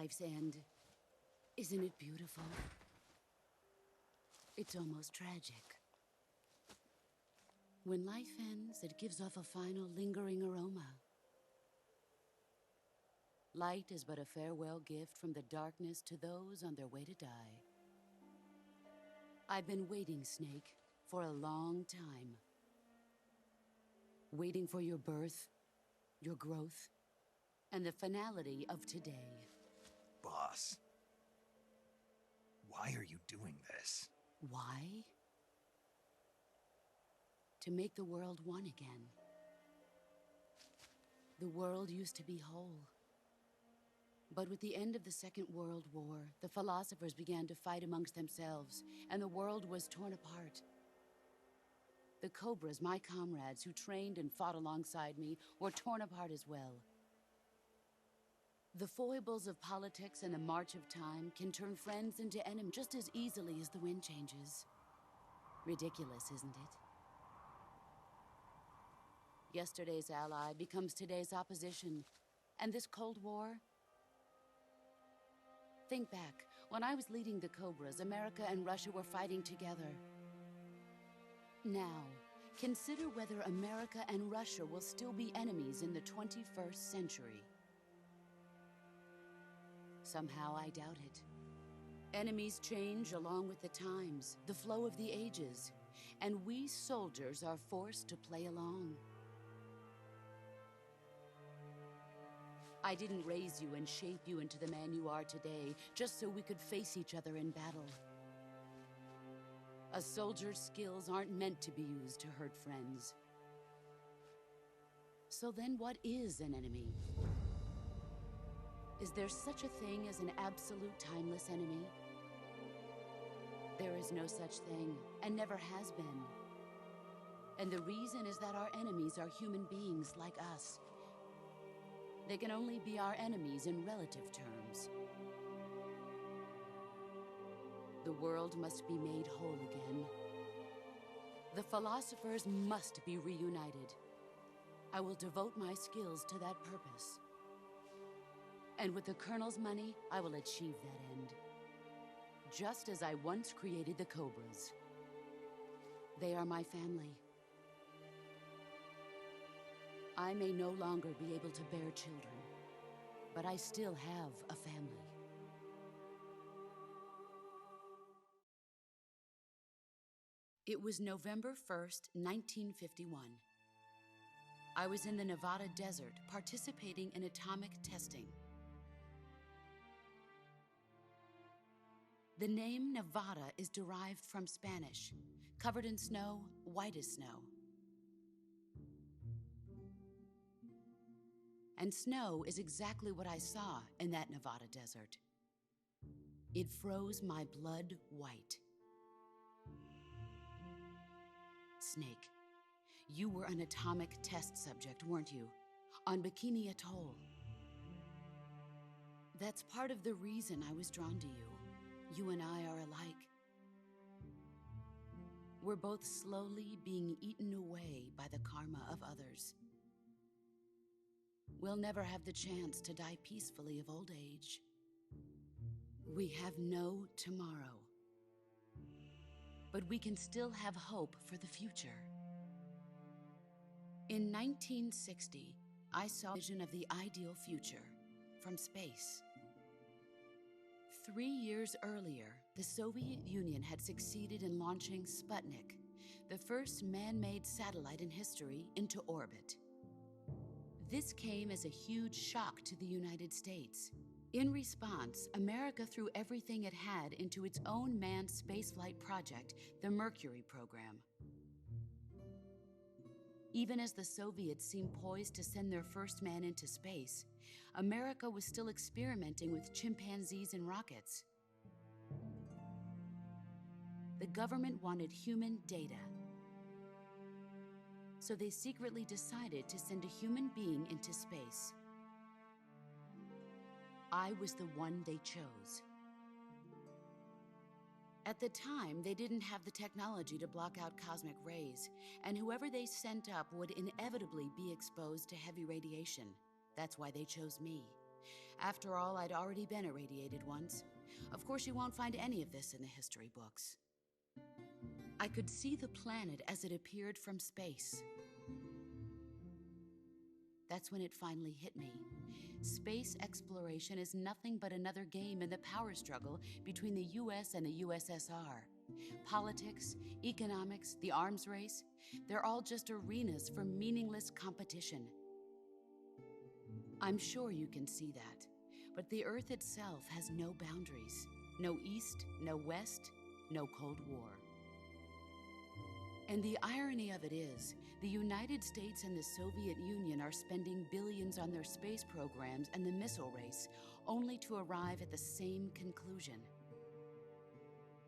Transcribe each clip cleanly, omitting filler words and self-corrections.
life's end. Isn't it beautiful? It's almost tragic. When life ends, it gives off a final lingering aroma. Light is but a farewell gift from the darkness to those on their way to die. I've been waiting, Snake, for a long time. Waiting for your birth, your growth, and the finality of today. Boss, why are you doing this? Why? To make the world one again. The world used to be whole. But with the end of the Second World War, the philosophers began to fight amongst themselves, and the world was torn apart. The Cobras, my comrades who trained and fought alongside me, were torn apart as well. The foibles of politics and the march of time can turn friends into enemies just as easily as the wind changes. Ridiculous, isn't it? Yesterday's ally becomes today's opposition. And this Cold War? Think back. When I was leading the Cobras, America and Russia were fighting together. Now, consider whether America and Russia will still be enemies in the 21st century. Somehow I doubt it. Enemies change along with the times, the flow of the ages, and we soldiers are forced to play along. I didn't raise you and shape you into the man you are today just so we could face each other in battle. A soldier's skills aren't meant to be used to hurt friends. So then what is an enemy? Is there such a thing as an absolute timeless enemy? There is no such thing, and never has been. And the reason is that our enemies are human beings like us. They can only be our enemies in relative terms. The world must be made whole again. The philosophers must be reunited. I will devote my skills to that purpose. And with the Colonel's money, I will achieve that end. Just as I once created the Cobras. They are my family. I may no longer be able to bear children, but I still have a family. It was November 1st, 1951. I was in the Nevada desert participating in atomic testing. The name Nevada is derived from Spanish, covered in snow, white as snow. And snow is exactly what I saw in that Nevada desert. It froze my blood white. Snake, you were an atomic test subject, weren't you? On Bikini Atoll. That's part of the reason I was drawn to you. You and I are alike. We're both slowly being eaten away by the karma of others. We'll never have the chance to die peacefully of old age. We have no tomorrow. But we can still have hope for the future. In 1960, I saw a vision of the ideal future from space. 3 years earlier, the Soviet Union had succeeded in launching Sputnik, the first man-made satellite in history, into orbit. This came as a huge shock to the United States. In response, America threw everything it had into its own manned spaceflight project, the Mercury program. Even as the Soviets seemed poised to send their first man into space, America was still experimenting with chimpanzees and rockets. The government wanted human data. So they secretly decided to send a human being into space. I was the one they chose. At the time, they didn't have the technology to block out cosmic rays, and whoever they sent up would inevitably be exposed to heavy radiation. That's why they chose me. After all, I'd already been irradiated once. Of course, you won't find any of this in the history books. I could see the planet as it appeared from space. That's when it finally hit me. Space exploration is nothing but another game in the power struggle between the US and the USSR. Politics, economics, the arms race, they're all just arenas for meaningless competition. I'm sure you can see that, but the Earth itself has no boundaries. No East, no West, no Cold War. And the irony of it is, the United States and the Soviet Union are spending billions on their space programs and the missile race, only to arrive at the same conclusion.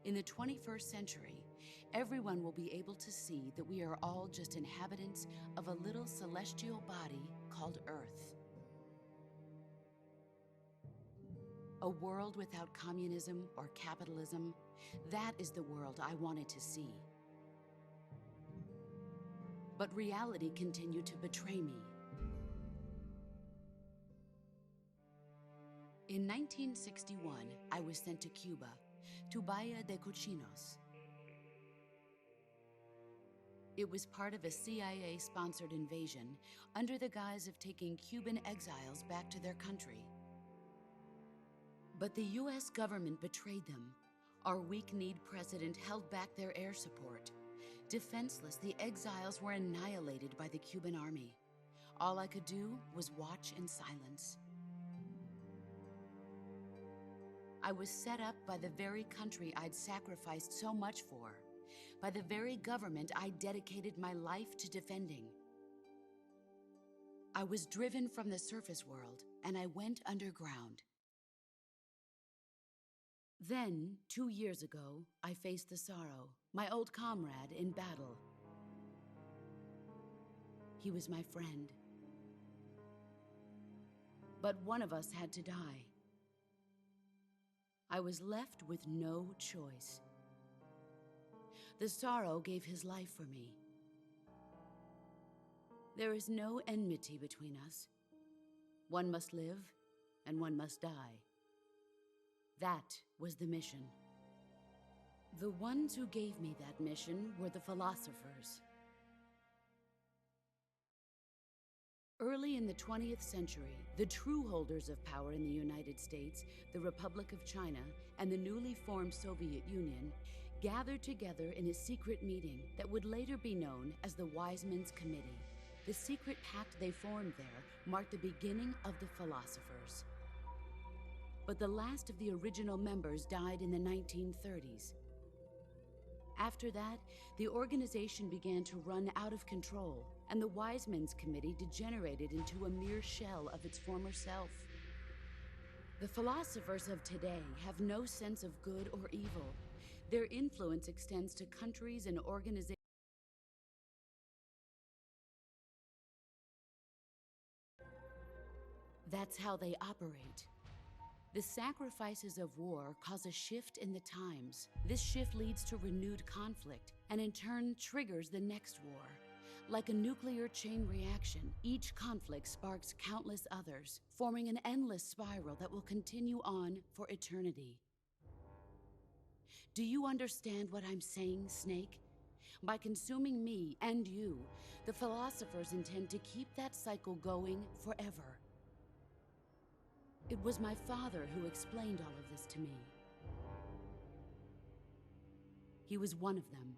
In the 21st century, everyone will be able to see that we are all just inhabitants of a little celestial body called Earth. A world without communism or capitalism, that is the world I wanted to see. But reality continued to betray me. In 1961, I was sent to Cuba, to Bahia de Cochinos. It was part of a CIA-sponsored invasion under the guise of taking Cuban exiles back to their country. But the US government betrayed them. Our weak-kneed president held back their air support. Defenseless, the exiles were annihilated by the Cuban army. All I could do was watch in silence. I was set up by the very country I'd sacrificed so much for, by the very government I dedicated my life to defending. I was driven from the surface world, and I went underground. Then, 2 years ago, I faced the Sorrow, my old comrade in battle. He was my friend. But one of us had to die. I was left with no choice. The Sorrow gave his life for me. There is no enmity between us. One must live, and one must die. That was the mission. The ones who gave me that mission were the philosophers. Early in the 20th century, the true holders of power in the United States, the Republic of China, and the newly formed Soviet Union gathered together in a secret meeting that would later be known as the Wiseman's Committee. The secret pact they formed there marked the beginning of the philosophers. But the last of the original members died in the 1930s. After that, the organization began to run out of control, and the Wiseman's Committee degenerated into a mere shell of its former self. The philosophers of today have no sense of good or evil. Their influence extends to countries and organizations. That's how they operate. The sacrifices of war cause a shift in the times. This shift leads to renewed conflict, and in turn triggers the next war. Like a nuclear chain reaction, each conflict sparks countless others, forming an endless spiral that will continue on for eternity. Do you understand what I'm saying, Snake? By consuming me and you, the philosophers intend to keep that cycle going forever. It was my father who explained all of this to me. He was one of them.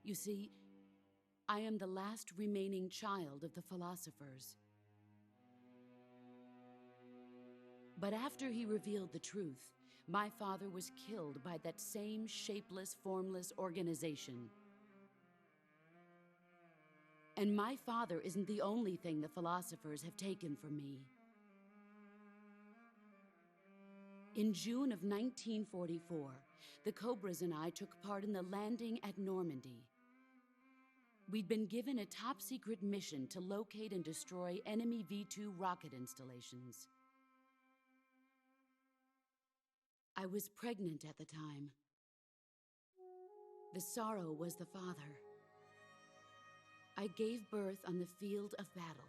You see, I am the last remaining child of the philosophers. But after he revealed the truth, my father was killed by that same shapeless, formless organization. And my father isn't the only thing the philosophers have taken from me. In June of 1944, the Cobras and I took part in the landing at Normandy. We'd been given a top-secret mission to locate and destroy enemy V-2 rocket installations. I was pregnant at the time. The Sorrow was the father. I gave birth on the field of battle.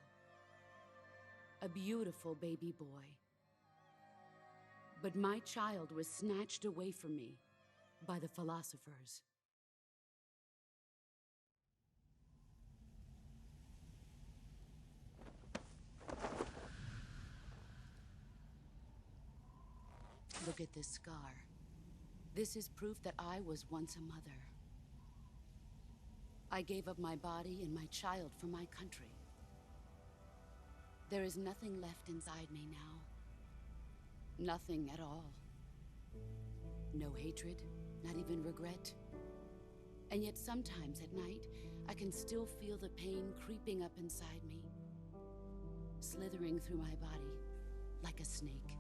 a beautiful baby boy. But my child was snatched away from me by the philosophers. Look at this scar. This is proof that I was once a mother. I gave up my body and my child for my country. There is nothing left inside me now. Nothing at all. No hatred, not even regret. And yet sometimes at night, I can still feel the pain creeping up inside me, slithering through my body like a snake.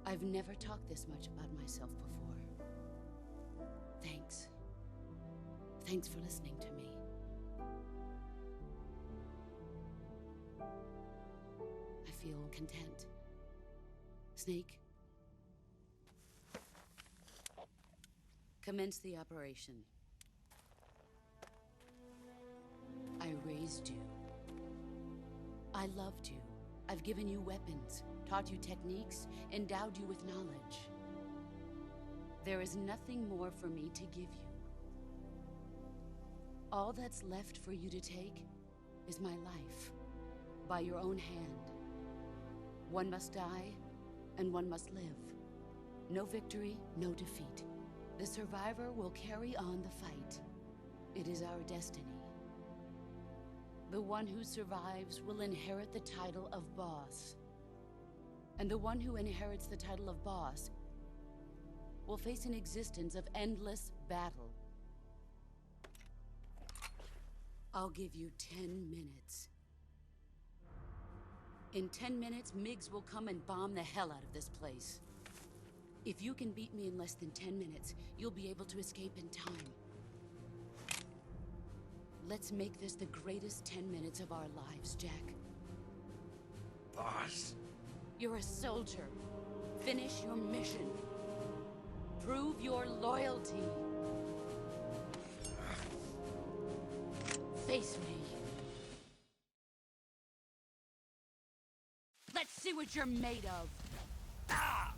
I've never talked this much about myself before. Thanks. Thanks for listening to me. I feel content. Snake, commence the operation. I raised you. I loved you. I've given you weapons, taught you techniques, endowed you with knowledge. There is nothing more for me to give you. All that's left for you to take is my life, by your own hand. One must die, and one must live. No victory, no defeat. The survivor will carry on the fight. It is our destiny. The one who survives will inherit the title of boss. And the one who inherits the title of boss will face an existence of endless battle. I'll give you 10 minutes. In 10 minutes, MiGs will come and bomb the hell out of this place. If you can beat me in less than 10 minutes, you'll be able to escape in time. Let's make this the greatest 10 minutes of our lives, Jack. Boss. You're a soldier. Finish your mission. Prove your loyalty. Face me. Let's see what you're made of. Ah!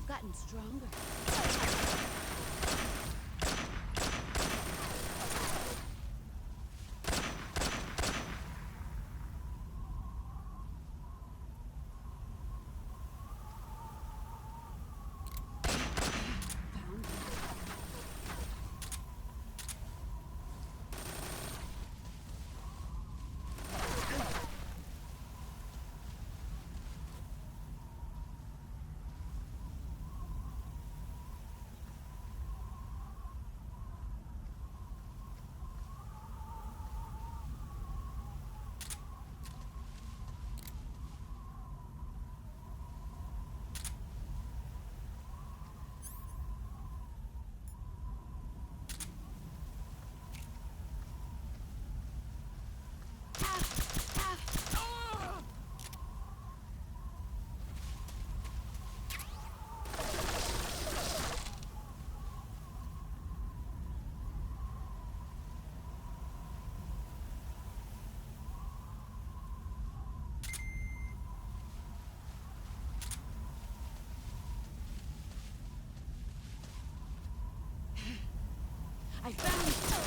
You've gotten stronger. I found it!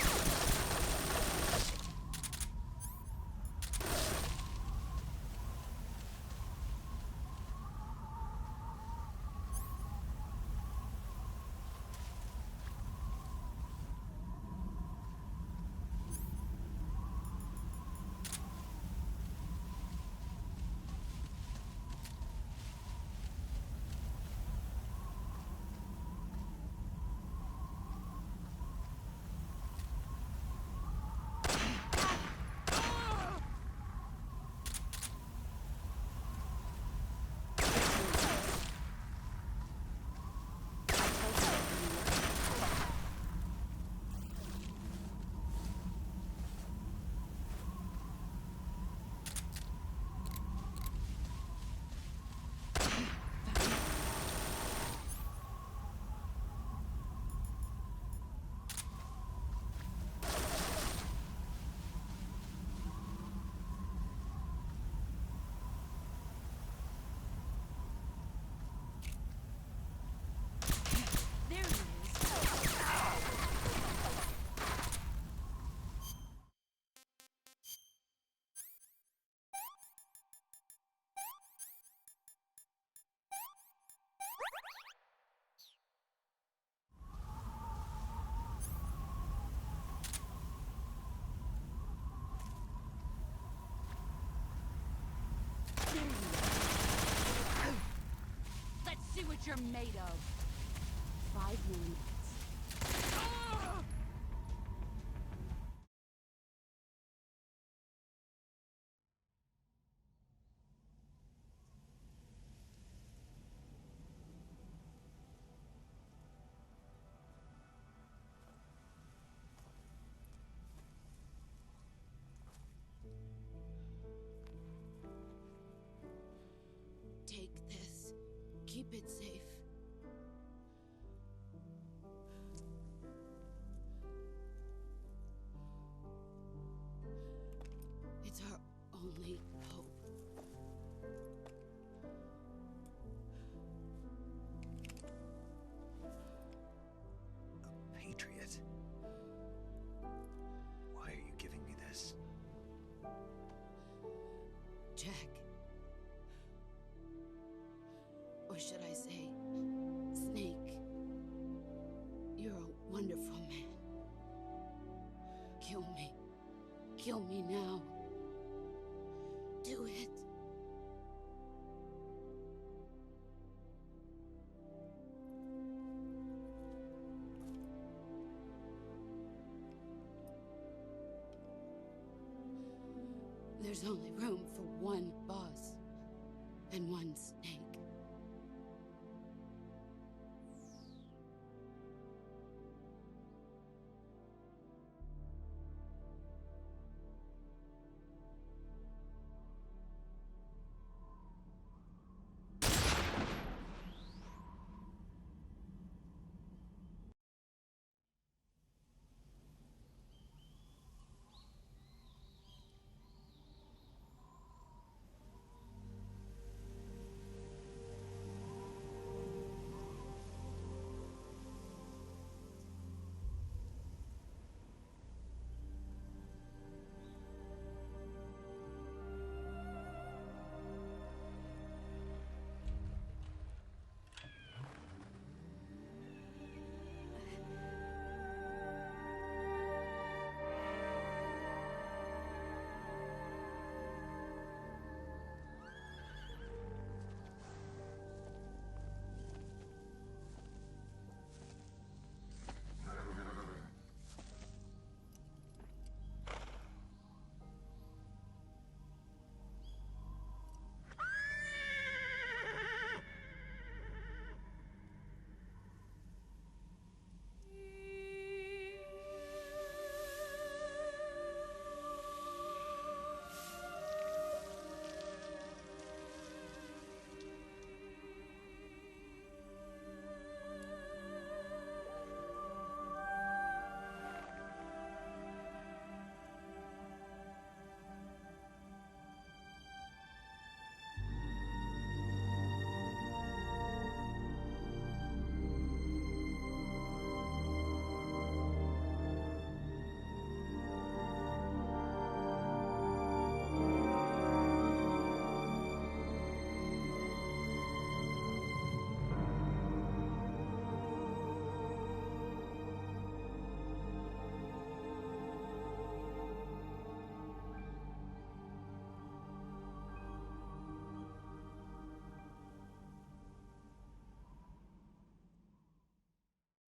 Let's see what you're made of. 5 more minutes. Take this. Keep it safe. It's our only hope. A patriot? Why are you giving me this? Jack. Or should I say, Snake? You're a wonderful man. Kill me. Kill me now. Do it. There's only room for one boss and one Snake.